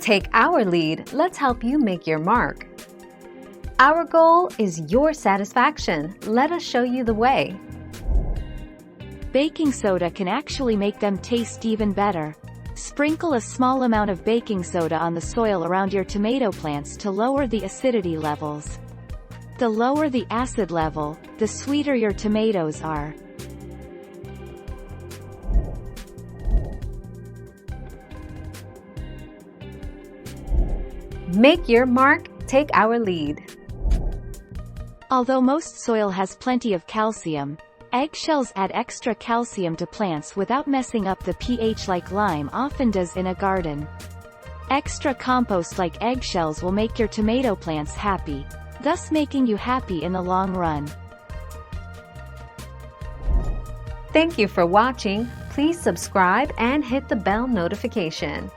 Take our lead, let's help you make your mark. Our goal is your satisfaction. Let us show you the way. Baking soda can actually make them taste even better. Sprinkle a small amount of baking soda on the soil around your tomato plants to lower the acidity levels. The lower the acid level, the sweeter your tomatoes are. Make your mark, take our lead. Although most soil has plenty of calcium, eggshells add extra calcium to plants without messing up the pH like lime often does in a garden. Extra compost like eggshells will make your tomato plants happy, thus making you happy in the long run. Thank you for watching. Please subscribe and hit the bell notification.